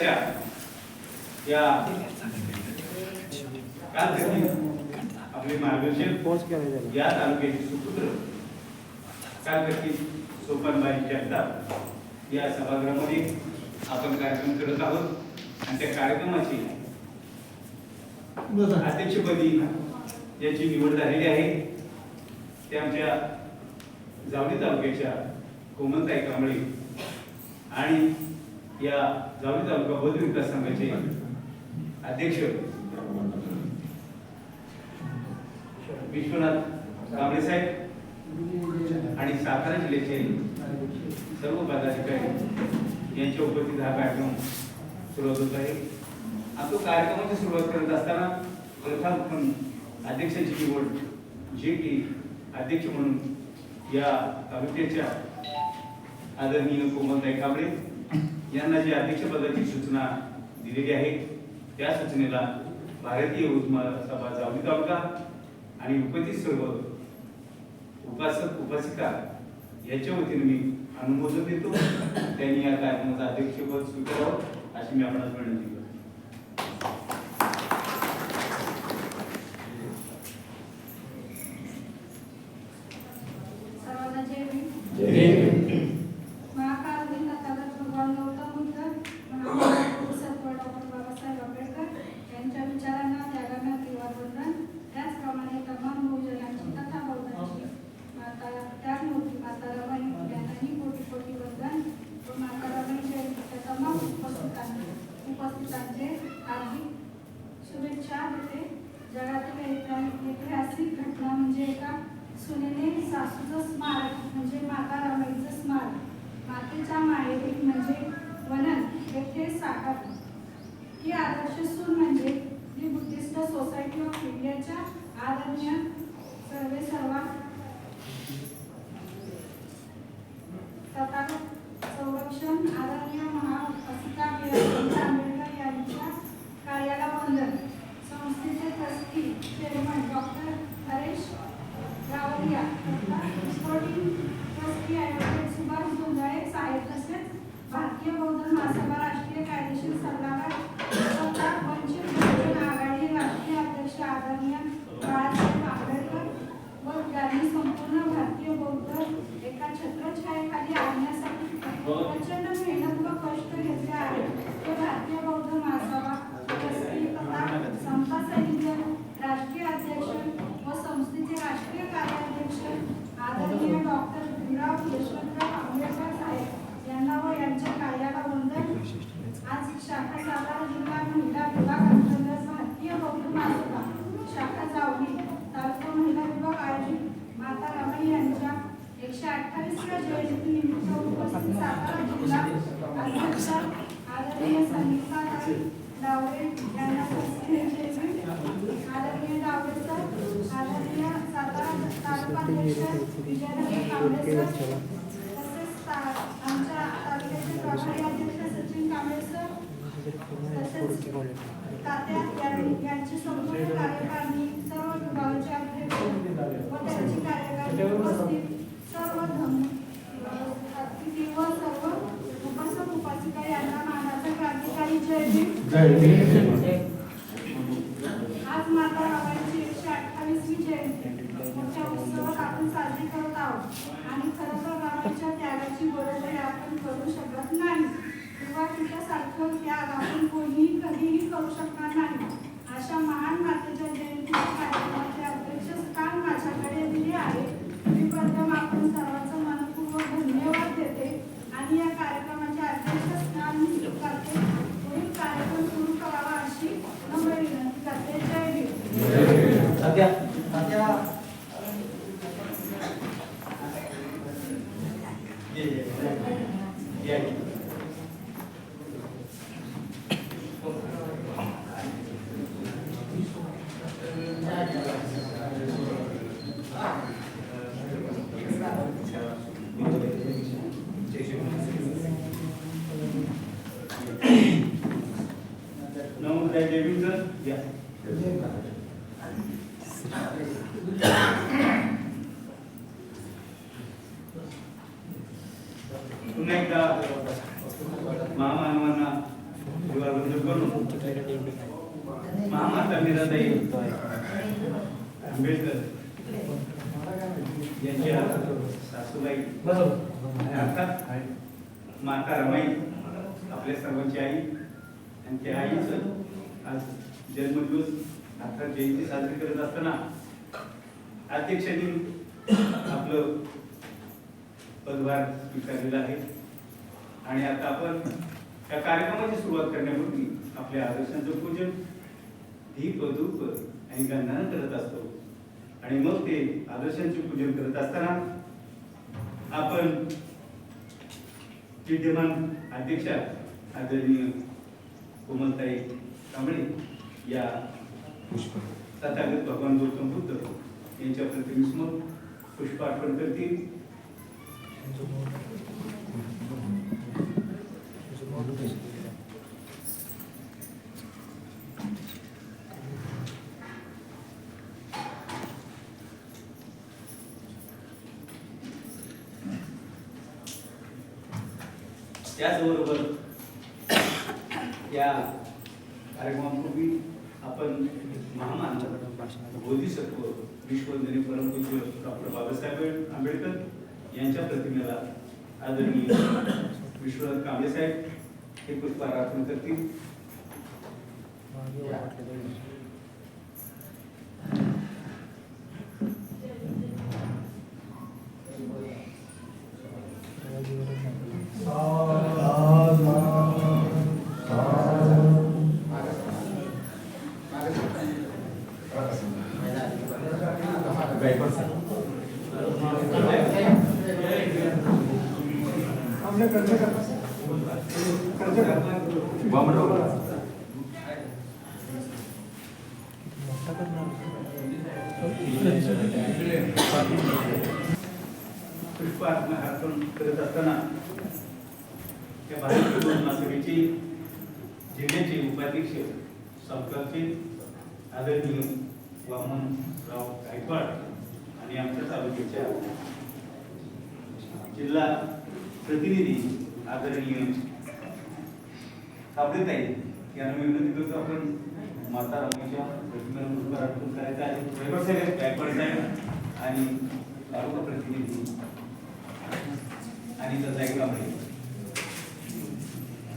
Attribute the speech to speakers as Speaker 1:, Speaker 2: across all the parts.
Speaker 1: या आपले मार्गदर्शक या तालुक्याचे सुपुत्र कालकर्ती सोपानबाई जगताप या सभागृहामध्ये आपण कार्यक्रम करत आहोत आणि त्या कार्यक्रमाची अध्यक्षपदी याची निवड झालेली आहे. ते आमच्या जावली तालुक्याच्या कोमलताई कांबळे आणि या जावली तालुका बौद्ध विकास संघाचे अध्यक्ष विश्वनाथ कांबळे साहेब आणि सातारा जिल्ह्याचे सर्व पदाधिकारी यांच्या उपस्थितीत हा कार्यक्रम सुरुवात होत आहे. आपण कार्यक्रमाची सुरुवात करत असताना प्रथम अध्यक्षाची निवड जे की अध्यक्ष म्हणून या तालुक्याच्या आदरणीय कोमलताई कांबळे यांना जी अध्यक्षपदाची सूचना दिलेली आहे त्या सूचनेला भारतीय उस्मा सभा जावली तालुका आणि उपस्थित सर्व उपासक उपासिका याच्या वतीने मी अनुमोदन देतो. त्यांनी या कार्यक्रमाचं अध्यक्षपद स्वीकारावं अशी मी आपणास विनंती करतो.
Speaker 2: उपस्थितांचे हार्दिक शुभेच्छा देते. जगातील ऐतिहासिक घटना म्हणजे एका सुनेने सासूचं स्मारक म्हणजे माता रमाईचं स्मारक मातेच्या माहेरी म्हणजे वनन येथे साकारले. ही आदर्श सून म्हणजे दी बुद्धिस्ट सोसायटी ऑफ इंडियाच्या आदरणीय सर्वा तथागत संरक्षण आदरणीय महाउपासिका आंबेडकर यांच्या कार्याला वंदन. संस्थेचे trustee chairman doctor Haresh Ravalia, sporting trustee advocate Subhash Jonjale saheb, तसेच भारतीय बौद्ध महासभा राष्ट्रीय कायदेशीर सल्लागार वंचित बहुजन आघाडी राष्ट्रीय अध्यक्ष आदरणीय बाळासाहेब आंबेडकर व ज्यांनी संपूर्ण भारतीय बौद्ध एका छत्रछायेखाली आणण्यासाठी प्रचंड मेहनत व कष्ट घेतले आहे. तो भारतीय बौद्ध महासभा ट्रस्टी तथा समता सैनिक राष्ट्रीय अध्यक्ष व संस्थेचे राष्ट्रीय कार्याध्यक्ष आदरणीय डॉक्टर भीमराव यशवंतराव आंबेडकर साहेब यांना व यांच्या कार्याला वंदन. आज शाखा सातारा जिल्हा महिला विभाग अंतर्गत भारतीय बौद्ध महासभा शाखा जावली तालुका महिला विभाग आयोजित माता रमाई यांच्या 128व्या जयंतीनिमित्त उपस्थित सातारा जिल्हा अध्यक्ष आदरणीय संगीता डावरे यांना आदरणीय डावरे सर, आदरणीय सातारा तालुका अध्यक्ष विजयनगर कांबळे सर, तसेच आमच्या तालुक्याचे प्रभारी अध्यक्ष सचिन कांबळे सर, तसेच तात्या यांची संपूर्ण कार्यकारिणी, सर्व विभागाचे अध्यक्ष व त्यांची कार्यकारिणी उपस्थित सर्व अतिथी व सर्व उपासक उपासिका यांना मानाचा क्रांतिकारी जय भीम. आज माता रमाईची 128वी जयंती मोठ्या उत्सवात आपण साजरी करत आहोत आणि खरं तर रमाईच्या त्यागाची बरोबरी आपण करू शकत नाही किंवा तिच्यासारखं त्याग आपण कोणीही कधीही करू शकणार नाही. अशा महान मातेच्या जयंतीच्या कार्यक्रमाचे अध्यक्षस्थान माझ्याकडे दिले आहे. मी प्रथम आपण सर्वांचं मनपूर्वक धन्यवाद देते आणि या कार्यक्रमाचे अध्यक्षस्थान मी स्वीकारते. पुढील कार्यक्रम सुरू करावा अशी नम्र विनंती करते. जय भीम.
Speaker 1: पुन्हा एकदा महामानवांना मंजूर करून महामाता मीराबाई आंबेडकर यांच्या सासूबाई अर्थात माता रमाई आपल्या सर्वांची आई आणि त्या आईचं आज जन्मदिवस अर्थात जयंती साजरी करत असताना अध्यक्षांनी आपलं पदभार स्वीकारलेला आहे आणि आता आपण या कार्यक्रमाची सुरुवात करण्यापूर्वी आपल्या आदर्शांचं पूजन दीप धूप आणि गंधानं करत असतो आणि मग ते आदर्शांचे पूजन करत असताना आपण विद्यमान अध्यक्षा आदरणीय कोमलताई कांबळे या तथागत भगवान गौतम बुद्ध यांच्या प्रतिमेसमोर पुष्प अर्पण करतील. त्याचबरोबर या कार्यक्रमापूर्वी आपण महामानव बोधिसत्व विश्ववंदनीय परमपूज्य डॉक्टर बाबासाहेब आंबेडकर यांच्या प्रतिमेला आदरणीय विश्वनाथ कांबळे साहेब हे पुष्पहार अर्पण करतील. पुष्प अर्पण करत असताना त्या भारतीय महासभेचे जिल्ह्याचे उपाध्यक्ष संपर्कचे आदरणीय वामनराव गायकवाड आणि आमच्या तालुक्याच्या जिल्हा प्रतिनिधी आदरणीय कांबळेताई यांना मी विनंती करतो आपण माता रमाईच्या प्रतिमेला पुष्पहार अर्पण करायचा आहे. गायकवाड साहेब आणि तालुका प्रतिनिधी आणि दत्ताई कांबळे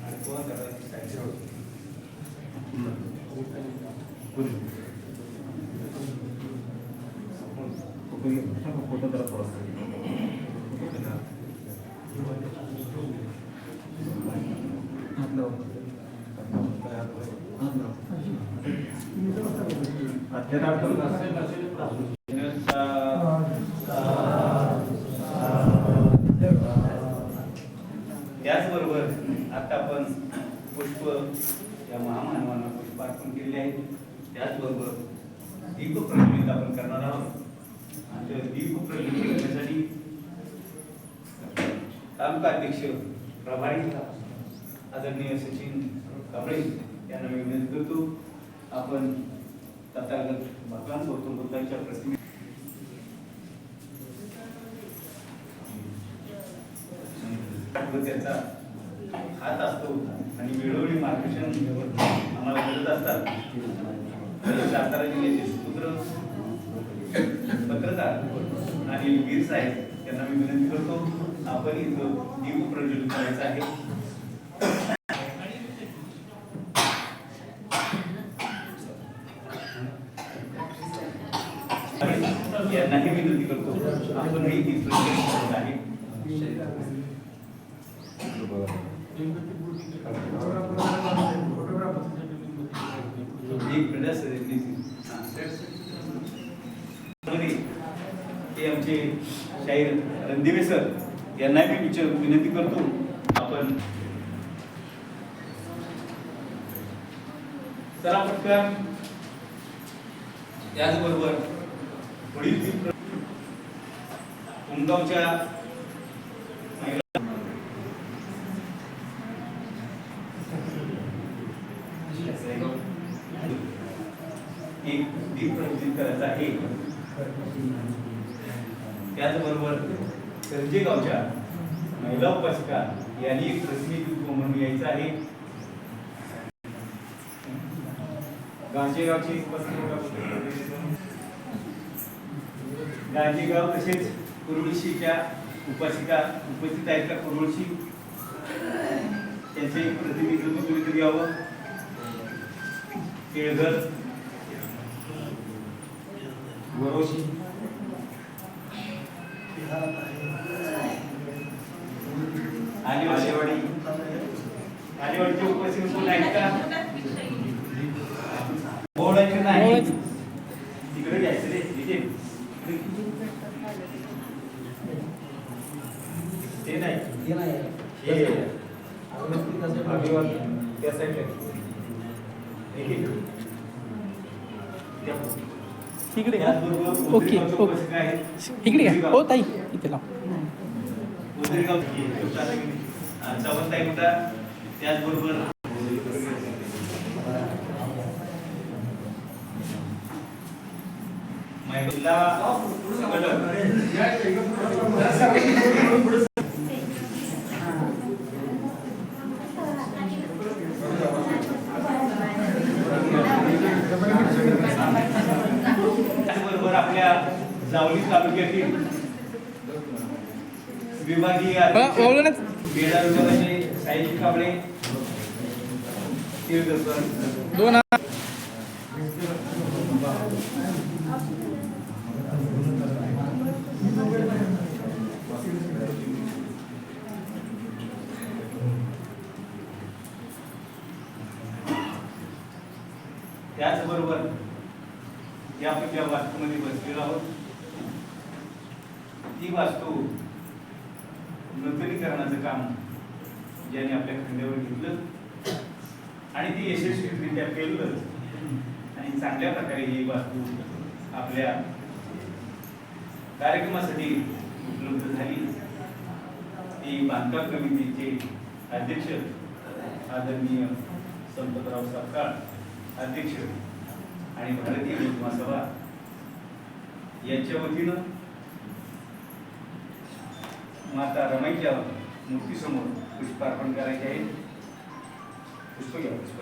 Speaker 1: आणि कोण फोटो जरा थोडा त्याचबरोबर आता आपण पुष्प या महामानवांना पुष्प अर्पण केलेले आहे. त्याचबरोबर दीप प्रज्वलित आपण करणार आहोत आणि दीप प्रज्वलित करण्यासाठी तालुका अध्यक्ष प्रभारी आदरणीय सचिन कांबळे यांना मी विनंती करतो आपण तथागत भगवान गौतम बुद्धांच्या प्रतिमे त्याचा हात असतो आणि वेळोवेळी मार्गदर्शन आम्हाला करत असतात. सातारा जिल्ह्याचे सुपुत्र पत्रकार आणि वीर साहेब यांना मी विनंती करतो आपण इथं दीप प्रज्वलित करायचं आहे. यांनाही विनंती करतो आपण ही दीप प्रज्वलित करायचं आहे. आमचे शाहीर रणदिवे सर यांना मी विनंती करतो आपण चला पटकन. त्याचबरोबर वडील उमगावच्या एक दीप प्रज्वलित करायचा आहे. त्याचबरोबर सरजेगावच्या महिला उपासिका यांनी एक प्रतिनिधित्व म्हणून यायचं आहे. गांजेगाव तसेच कुरुळशीच्या उपासिका उपस्थित आहेत का? कुरुळशी त्यांचे प्रतिनिधित्व करीत यावं. केळघर, वरोशी, आलेवाडीचे उपस्थित कोण आहेत का? बोलायचे नाही तिकडे घ्यायचं रे तिथे ते नाही त्या साईडला
Speaker 3: इकडे ओके ओके इकडे घ्या हो ताई इथे लाव.
Speaker 1: चवंत आहे कुठं त्याचबरोबर त्याचबरोबर आपल्या जावली तालुक्यातील विभागीय बेडा विभागाचे साहित्य काबळे
Speaker 3: दोन
Speaker 1: त्याचबरोबर या आपण ज्या वास्तूमध्ये बसलेलो आहोत ती वास्तू नूतनीकरणाचं काम ज्याने आपल्या खांद्यावर घेतलं आणि ती यशस्वीरित्या केलं आणि चांगल्या प्रकारे ही वास्तू आपल्या कार्यक्रमासाठी उपलब्ध झाली. ती बांधकाम समितीचे अध्यक्ष आदरणीय संपतराव सपकाळ अध्यक्ष आणि भारतीय महासभा यांच्या वतीनं माता रमाईच्या मूर्तीसमोर पुष्पार्पण करायचे आहे. पुष्प घ्या पुष्प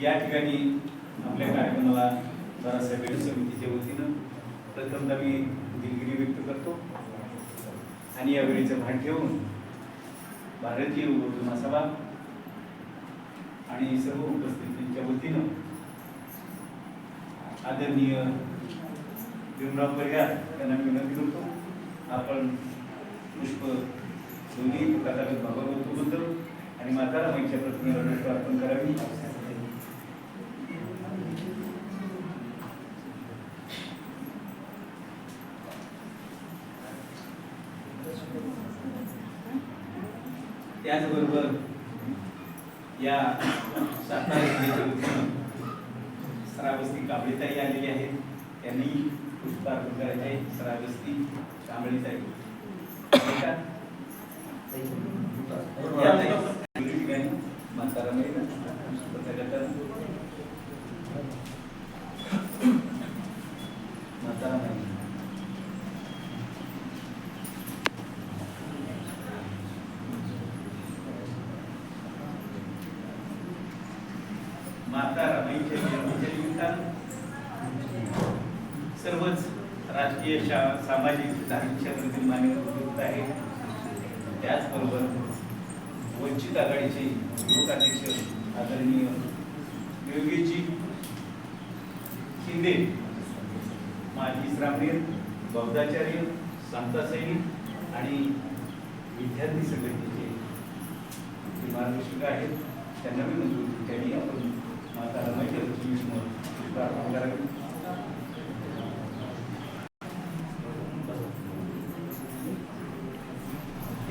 Speaker 1: या ठिकाणी आपल्या कार्यक्रमाला बाळासाहेब बेड समितीच्या वतीनं प्रथमतः मी दिलगिरी व्यक्त करतो आणि या वेळेचं भान ठेवून भारतीय उर्दू महासभा आणि सर्व उपस्थितींच्या वतीनं आदरणीय भीमराव परिहार यांना विनंती करतो आपण पुष्प दोन्ही कथागत भागवतबद्दल आणि माता रमाईच्या प्रतिमेला पुष्पार्पण करावी. त्याचबरोबर या सातारा जिल्ह्याच्या वतीनं श्रावस्ती कांबळेताई आलेली आहेत. त्यांनी पुष्पार्पण करायचे आहे. श्रावस्ती कांबळेताई माता रमाई माता रमाई माता रमाईच्या जन्माच्या निमित्तानं सर्वच राजकीय सामाजिक धार्मिक क्षेत्रातील मान्यवर उपयुक्त आहे. त्याचबरोबर वंचित आघाडीचे लोकाध्यक्ष आदरणीय योगेशजी शिंदे, माजी श्रामणीर, बौद्धाचार्य, समता सैनिक आणि विद्यार्थी संघटनेचे मार्गदर्शक आहेत. त्यांना विनंती होती त्यांनी आपण माता रमाईच्या प्रतिमेसमोर पुष्पार्पण करावे.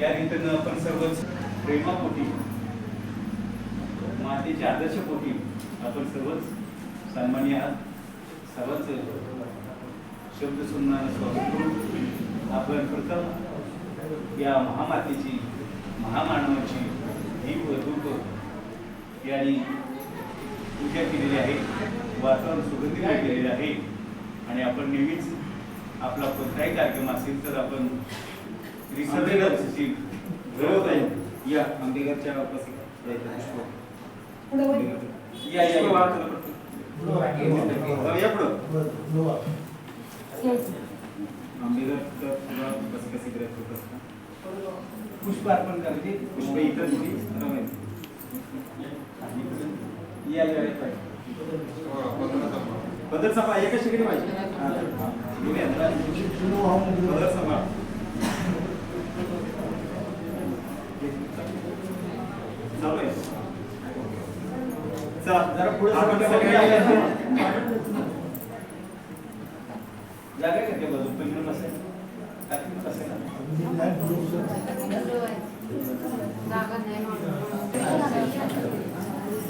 Speaker 1: या रीतीनं आपण सर्वच प्रेमापोटी मातेच्या आदर्शपोटी आपण सर्वच सन्मानी आहात. सर्वच शब्द सुनणार स्वागत करून आपण प्रथम या महामातेची महामानवाची दीप धूप यांनी पूजा केलेली आहे. वातावरण सुगंधित केलेले आहे. आणि आपण नेहमीच आपला कोणताही कार्यक्रम असेल तर आपण या आंबेडकरच्या पुष्प अर्पण करायचे. पुष्प इतर बदल सभा एका शिकली पाहिजे. बदल सभा चालू आहे. चला जरा पुढे जागा का त्या बाजू पहिलं बसेल बसेल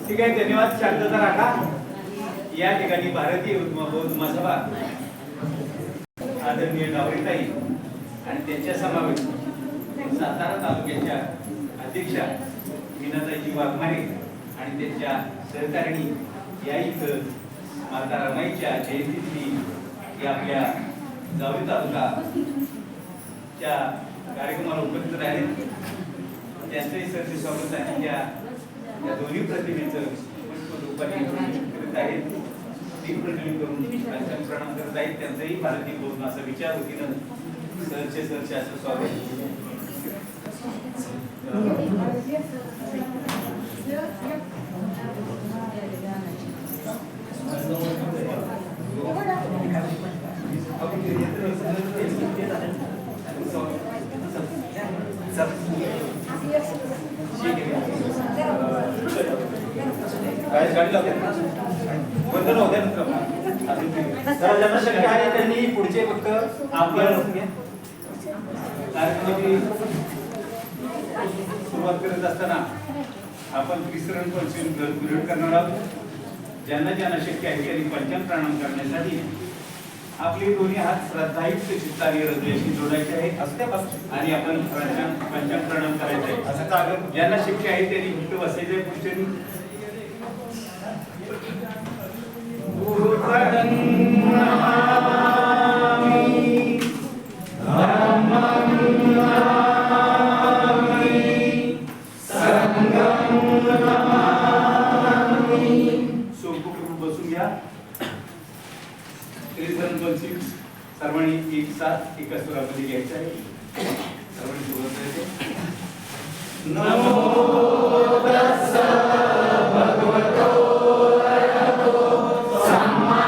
Speaker 1: ठीक आहे. धन्यवाद. शांतता राखा. या ठिकाणी भारतीय बौद्ध महासभा आदरणीय गावरीताई आणि त्यांच्या समावेश सातारा तालुक्याच्या अध्यक्षा मीनाताईजी वाघमारे आणि त्यांच्या सहकारिणी या इथं माता रमाईच्या जयंतीची आपल्या जावळी तालुकाच्या कार्यक्रमाला उपस्थित राहिले. त्यांचंही सरचे स्वागत आहे. त्या दोन्ही प्रतिमेचं पुष्परूपाने करत आहेत. तीन प्रतिमे करून त्यांच्या प्रणाम करत आहेत. त्यांचंही भारतीय बौद्ध असा विचार वतीनं सरचे असं स्वागत. त्यांनी पुढचे फक्त आपल्या कार्यक्रमाची सुरुवात करत असताना आपण त्रिसरण पिरियड करणार आहोत. ज्यांना ज्यांना शक्य आहे त्यांनी पंचांग प्रणाम करण्यासाठी आपले दोन्ही हात श्रद्धायुक्त चित्ताने हृदयाशी जोडायचे आहे आणि आपण पंचांग प्रणाम करायचे आहे. असं कागद ज्यांना शक्य आहे त्यांनी घट्ट बसायचे. पुढचे बसून घ्या. सर्वांनी एक साथ एका सुरामध्ये घ्यायचं आहे. सर्वांनी सुरुवात करायची. नमो तस्सा भगवतो अरहतो सम्मा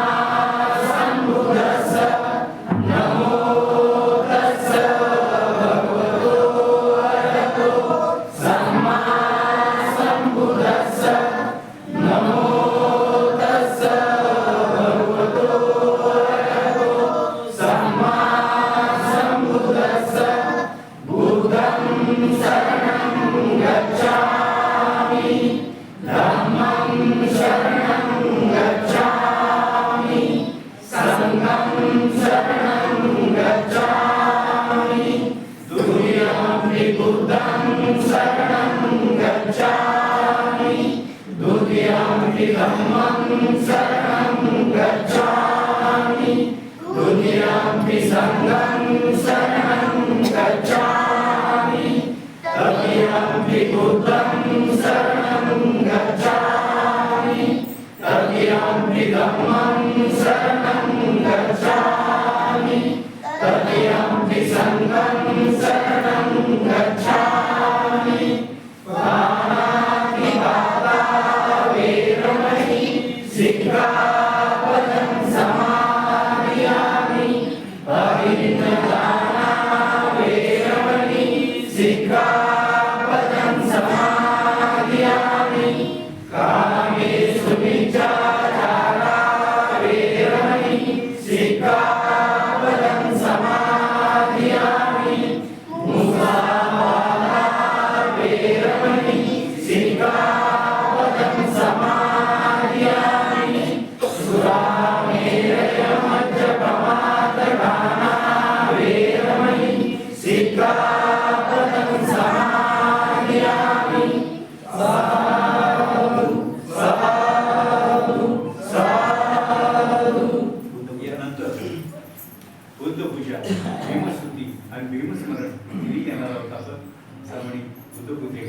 Speaker 1: संबुद्धस्सा. नमो तस्सा भगवतो अरहतो सम्मा संबुद्धस्सा. नमो तस्सा भगवतो अरहतो सम्मा संबुद्धस्सा. बुद्धं शरणं गच्छामि. धम्मं शरणं गच्छामि. संघं शरणं गच्छामि. द्वितीयं बुद्धं शरणं गच्छामि. द्वितीयं धम्मं शरणं गच्छामि. द्वितीयं संघं शरणं गच्छामि. तृतीयं बुद्धं शरणं गच्छामि. तृतीयं धम्मं शरणं गच्छामि. तृतीयं संघं शरणं गच्छामि. पाणातिपाता वेरमणि सिक्खापदं समादयामि. अभिन्नदाना वेरमणि सिक्खापदं समादयामि. कामेषु विचाराणा वेरमणि सिक्खापदं समादयामि. मुसावादा वेरमणि सिक्खापदं समादयामि. बुद्धपूजा, भीमस्तुती आणि भीमस्मरण दिली येणार आहोत आपण सर्वांनी बुद्धपूजे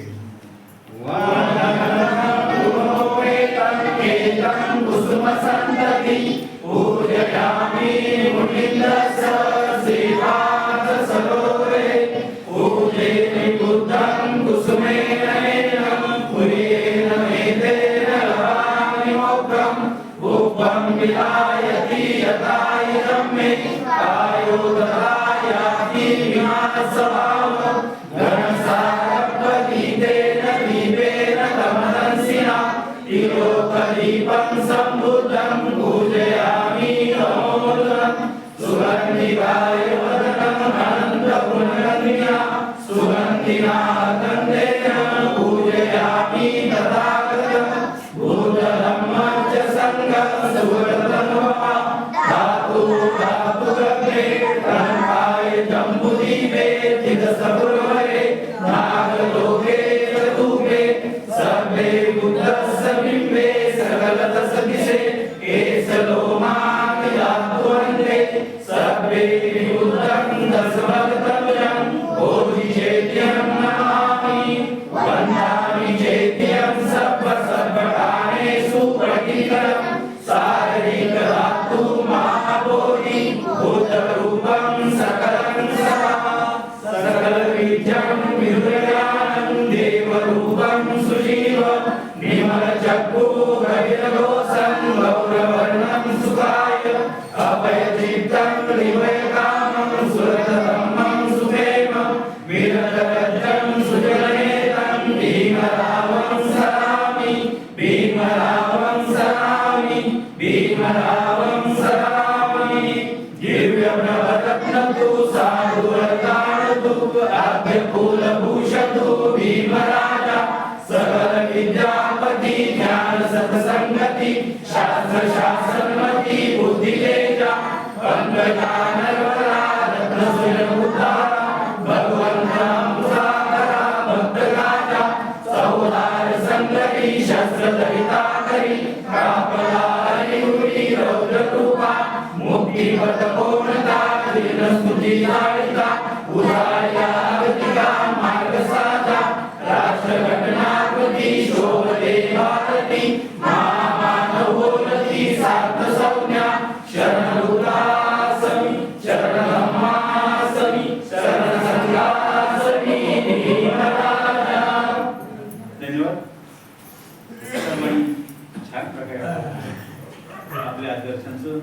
Speaker 1: आपल्या आदर्शांचं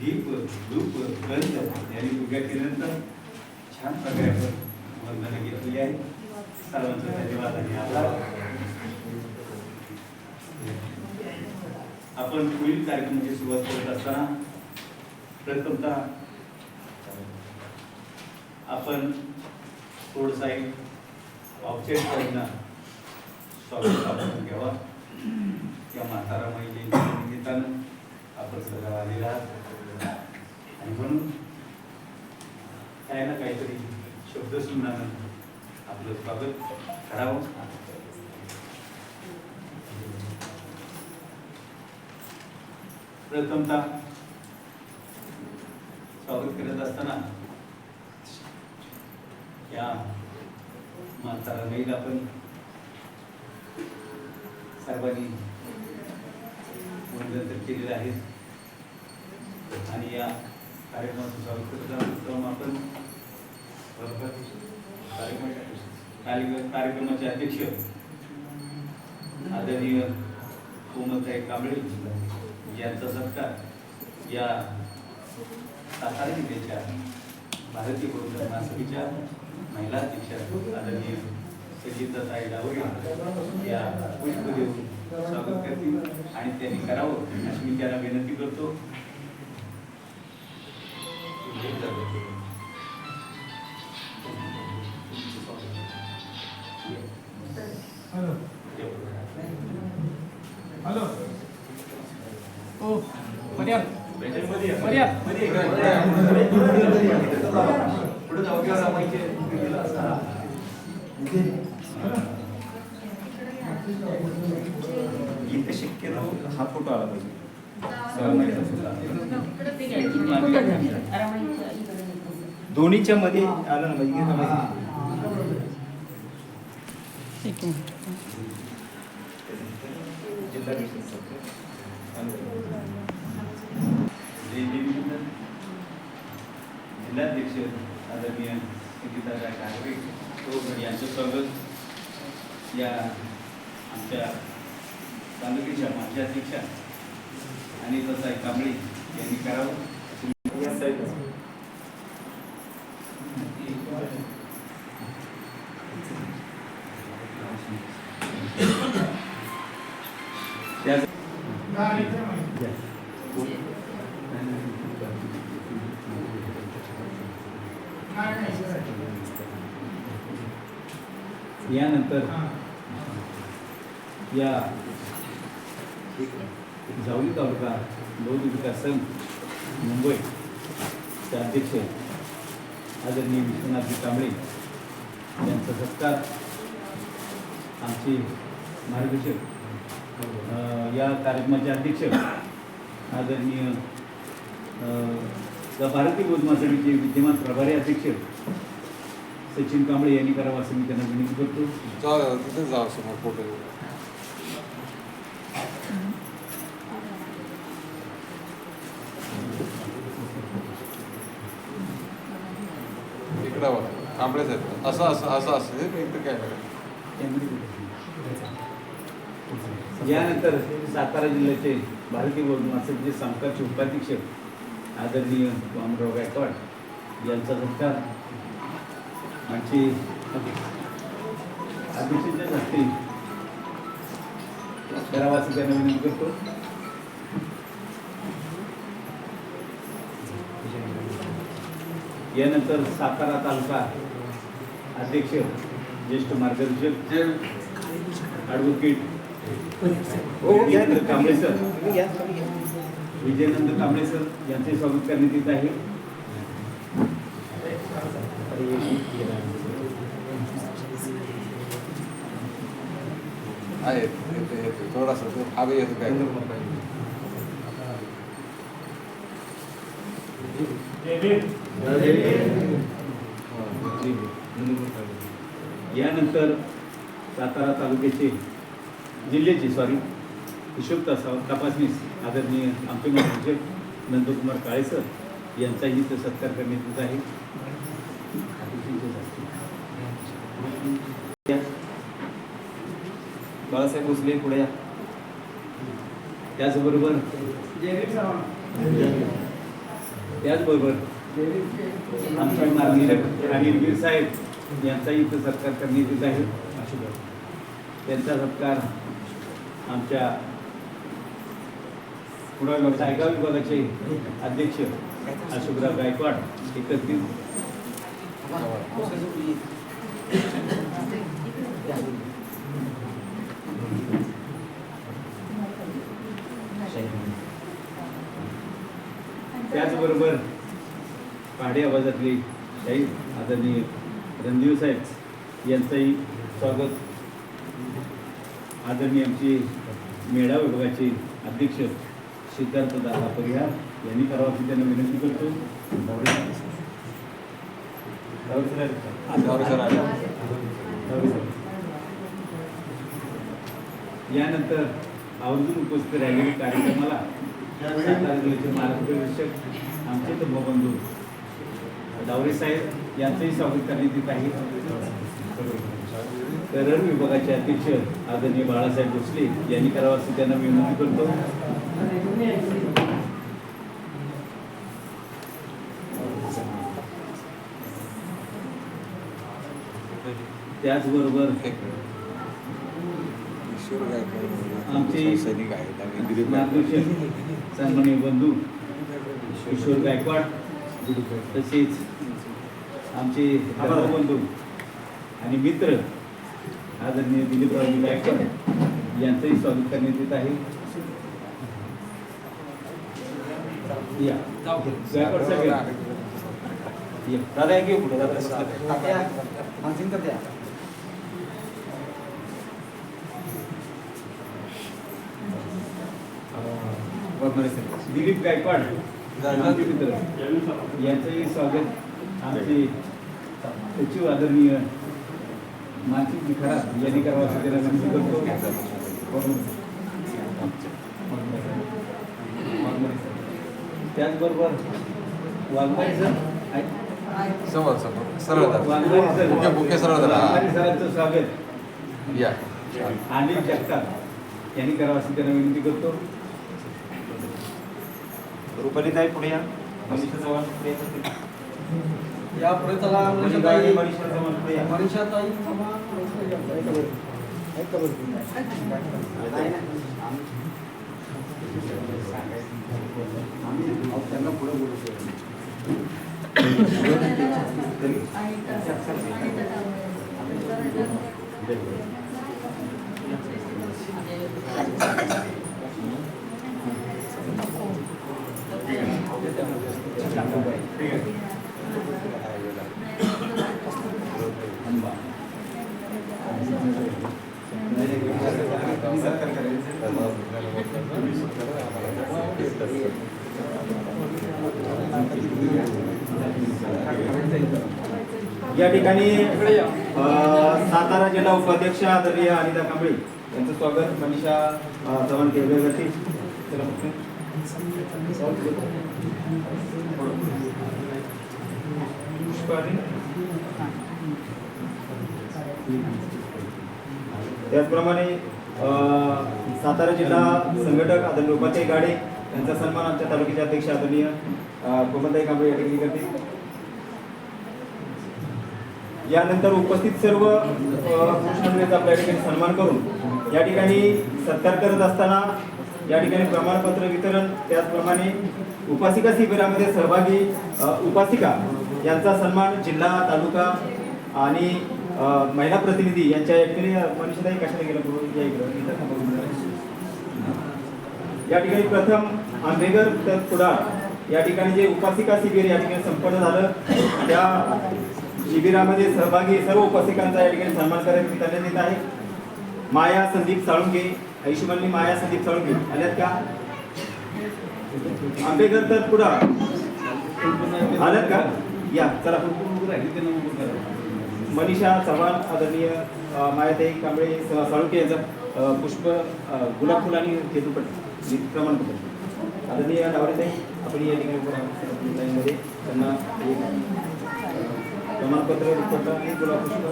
Speaker 1: दीप धूप गंध यांनी पूजा केल्यानंतर छान प्रकारे आपण वंदना घेतलेली आहे. सर्वांचा धन्यवाद आणि आभार. आपण पुढील कार्यक्रमाची सुरुवात करत असताना प्रथमतः आपण थोडसा एक ऑब्जेक्ट करून स्वागत आपण घ्यावा. त्या म्हातारा महिलेच्या निमित्तानं आपण सगळं आलेला आणि म्हणून काय ना काहीतरी शब्द सुमनानं आपलं स्वागत करावं. प्रथमतः स्वागत करत असताना या म्हातारा महिला आपण सर्वांनी वंदन तर केलेलं आहे आणि या कार्यक्रमाचं स्वागत करत आपण कार्यक्रमाचे अध्यक्ष आदरणीय कोमलताई कांबळे यांचा सत्कार या सातारा जिल्ह्याच्या भारतीय बौद्ध महासभेच्या महिला अध्यक्षा आदरणीय संगीताताई डावरे या पुष्प देऊन स्वागत करतील आणि त्यांनी करावं अशी मी त्यांना विनंती करतो.
Speaker 3: हॅलो ओ पर्याय पर्याय
Speaker 1: पुढे जाऊ किंवा इथे शक्यतो हा फोटो आला पाहिजे.
Speaker 4: दोन्हीच्या मध्ये आलं ना म्हणजे
Speaker 3: एक मिनिट
Speaker 1: जिल्हाध्यक्ष आदरणीय संगीताराय कारवे यांचं स्वागत या आमच्या तालुक्याच्या माजी अध्यक्षा आणि तसा कांबळे यांनी करावं या साईडला. यानंतर या जावली तालुका बौद्ध विकास संघ मुंबई चे अध्यक्ष आदरणीय विश्वनाथजी कांबळे यांचा सत्कार आमचे मार्गदर्शक या कार्यक्रमाचे अध्यक्ष आदरणीय भारतीय बौद्ध महासभेचे विद्यमान प्रभारी अध्यक्ष सचिन कांबळे यांनी करावं असं मी त्यांना विनंती करतो.
Speaker 5: तिथे जाऊ समोर फोटो इकडे बघा कांबळे साहेब असं असं असं असं इकडे काय
Speaker 1: यानंतर सातारा जिल्ह्याचे भारतीय बौद्ध महासभेचे संस्थाचे उपाध्यक्ष आदरणीय वामनराव गायकवाड यांचा सत्कार आमचे अध्यक्षांच्या हस्ते करावा असं त्यांना विनंती करतो. यानंतर सातारा तालुका अध्यक्ष ज्येष्ठ मार्गदर्शक ॲडव्होकेट विजयनंद कांबळे सर यांचे स्वागत करण्यात येत आहे.
Speaker 5: आहे थोडासा हवे येतो काय
Speaker 1: यानंतर सातारा तालुक्याचे जिल्ह्याचे हिशोब तपासणीस आदरणीय आमचे मार्गदर्शक नंदकुमार काळे सर यांचाही इथं सत्कार करण्यात येत आहे.
Speaker 4: बाळासाहेब भोसले पुढे या.
Speaker 1: त्याचबरोबर आमचे मार्गदर्शक अनिल साहेब यांचाही इथं सत्कार करण्यात येत आहे. त्यांचा सत्कार आमच्या सायगाव विभागाचे अध्यक्ष अशोकराव गायकवाड एकत्रित त्याचबरोबर पहाडी आवाजातले शाहीर आदरणीय रणदेव साहेब यांचंही स्वागत आदरणीय आमचे मेळा विभागाचे अध्यक्ष सिद्धार्थ दादा परिहार यांनी करावं अशी त्यांना विनंती करतो. यानंतर आवर्जून उपस्थित राहिलेल्या कार्यक्रमाला सातारा जिल्ह्याचे मार्गदर्शक आमचे धर्मबंधू डावरे साहेब यांचंही स्वागत करण्यात येत आहे. करण विभागाचे अध्यक्ष आदरणीय बाळासाहेब भोसले यांनी करावं असं त्यांना विनंती करतो. त्याचबरोबर आमचे
Speaker 5: सैनिक आहेत
Speaker 1: मार्गदर्शक सन्माननीय बंधू किशोर गायकवाड तसेच आमचे बंधू आणि मित्र आदरणीय दिलीपराव गायकवाड यांचंही स्वागत करण्यात येत आहे. या गायकवाड साहेब या.
Speaker 4: दादा एक घेऊ पुढे दादा मानसिंग कर द्या.
Speaker 1: दिलीप गायकवाड आमचे मित्र यांचंही स्वागत आमचे सचिव आदरणीय मानसिक विखारा यांनी करावा असं त्याला विनंती करतो. त्याचबरोबर वाघमारे सर
Speaker 5: समोर समोर सरळ
Speaker 1: वाघमारे सर
Speaker 5: बुके बुके सरळ धरा.
Speaker 1: वाघमारे सरांचं स्वागत
Speaker 5: या
Speaker 1: अनिल जगताप यांनी करावं असं त्यांना विनंती करतो. रुपालीताई पुढे या. मनीषा चव्हाण पुढे या.
Speaker 4: या पुढे चला
Speaker 1: मनीषाताई चव्हाण पुढे या.
Speaker 4: मनीषाताई त्यांना पुढे बोलू
Speaker 1: या ठिकाणी सातारा जिल्हा उपाध्यक्ष आदरणीय अनिता कांबळे यांचं स्वागत मनीषा चव्हाण केंद्रीय करतील. त्याचप्रमाणे सातारा जिल्हा संघटक आदरणीय उपाध्याय गाडे यांचा सन्मान आमच्या तालुक्याचे अध्यक्ष आदरणीय कोमलताई कांबळे या ठिकाणी करतील. यानंतर उपस्थित सर्व पुरुष मंडळींचा आपल्या ठिकाणी सन्मान करून या ठिकाणी सत्कार करत असताना या ठिकाणी प्रमाणपत्र वितरण त्याचप्रमाणे उपासिका शिबिरामध्ये सहभागी उपासिका यांचा सन्मान जिल्हा तालुका आणि महिला प्रतिनिधी यांच्या या ठिकाणी मनीषाताई कशाला गेला या ठिकाणी प्रथम आंबेगर कुडाळ या ठिकाणी जे उपासिका शिबिर या ठिकाणी संपन्न झालं त्या शिबिरामध्ये सहभागी सर्व उपासिकांचा या ठिकाणी सन्मान करण्यात येत आहे. माया संदीप साळुंके ऐशुमल्ली माया संदीप साळुंके आल्यात का? आंबेकर तर पुढा आल्यात का? या चला. मनीषा चव्हाण आदरणीय मायाताई कांबळे साळुंके यांचा पुष्प गुलाब फुल आणि केतुपट प्रमाणपत्र आदरणीय नावरेताई आपण या ठिकाणी मध्ये त्यांना प्रमाणपत्र आणि गुलाब पुष्प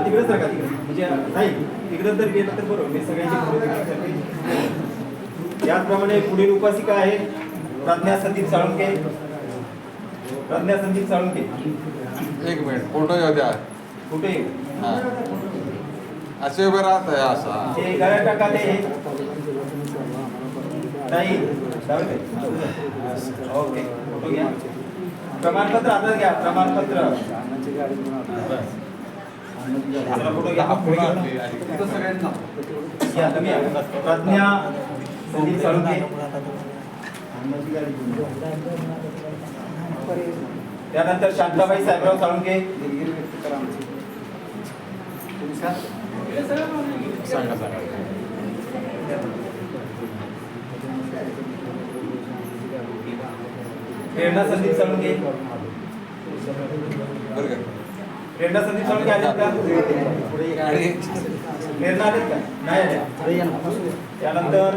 Speaker 1: तिकडेच राहा तिकडे म्हणजे नाही तिकडे जर गेलं तर बरोबर मी सगळ्यांची. याचप्रमाणे पुढील उपासिका आहे प्रज्ञा संदीप साळुंके. प्रज्ञा संदीप साळुंके
Speaker 5: एक मिनिट फोटो येऊ द्या.
Speaker 1: कुठे
Speaker 5: हां असे उभे राहत आहे असा
Speaker 1: ते गळ्या टाका ते नाही ओके फोटो घ्या. प्रमाणपत्र आता घ्या प्रमाणपत्र फोटो घ्या. या तुम्ही प्रज्ञा संदीप साळुंके त्यानंतर शांताबाई साहेबराव साळुंके
Speaker 5: सांगा सांगा.
Speaker 1: प्रेरणा संदीप साळुंके
Speaker 5: बरं का
Speaker 1: प्रेरणा संदीप साळुंके आलेत का? प्रेरणा आलेत का? नाही आल्या. त्यानंतर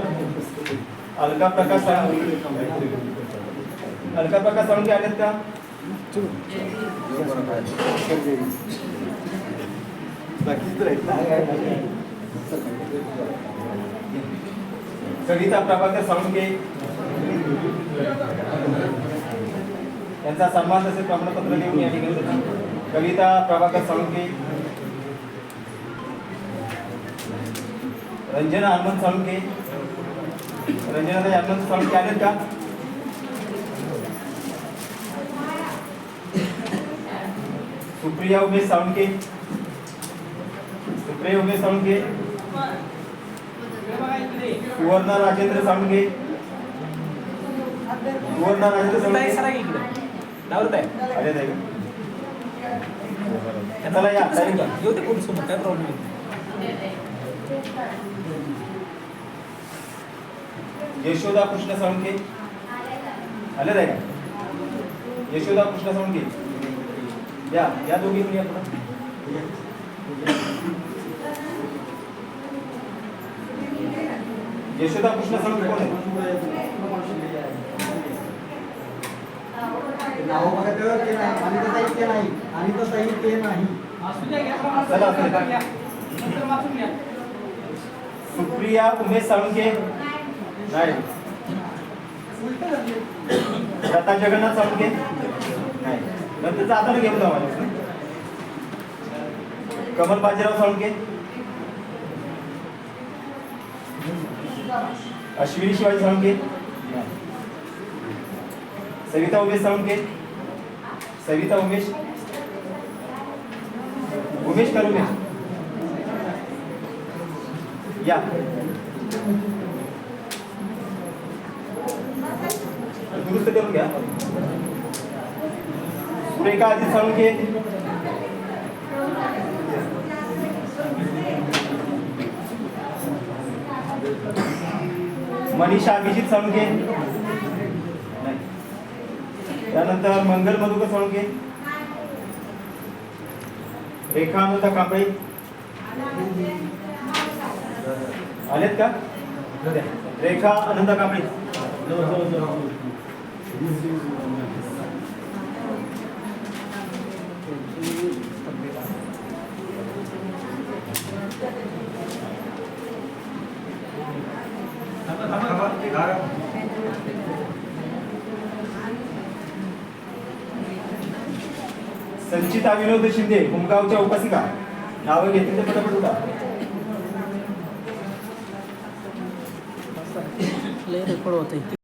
Speaker 1: अलका प्रकाश साळुंके अलका प्रकाश साळुंके आलेत का? कविता प्रभाकर साळुंके यांचा सन्मान तसेच प्रमाणपत्र देऊन या ठिकाणी कविता प्रभाकर साळुंके रंजना हनुमंत साळुंके रंजनाताई हनुमंत साळुंके आलेत का? सुप्रिया उमेश साळुंके सुप्रिया उमेश साळुंके सुवर्णा राजेंद्र साळुंके सुवर्णा राजेंद्र साळुंके अरे नाही चला या
Speaker 3: येऊ दे कोण समोर काय प्रॉब्लेम
Speaker 1: यशोदा कृष्ण साळुंके
Speaker 6: आले आहे का? यशोदा कृष्ण साळुंके या दोघी मुली आपण यशोदा कृष्ण साळुंके कोण आहे?
Speaker 4: नाव बघा तर ते नाही आणि तसंही ते नाही आणि तसंही ते नाही.
Speaker 6: चला असं का? सुप्रिया उमेश साळुंके नाही. लता जगन्नाथ साळुंके नाही. नंतरचा आता घेऊन जाऊ मला. कमल बाजीराव साळुंके, अश्विनी शिवाजी साळुंके, सविता उमेश साळुंके, सविता उमेश उमेश करुणे या. दुरुस्त करून घ्या. सुरेखा अजित साळुंके, मनीषा अभिजित साळुंके नाही. त्यानंतर मंगल मधुकर साळुंके, रेखा अनंता कांबळे आलेत का? रेखा अनंता कांबळे संचिता विनोद शिंदे उमगावच्या उपासिका नाव घेतली तर पटापट उठा.
Speaker 3: लय रेकॉर्ड होते.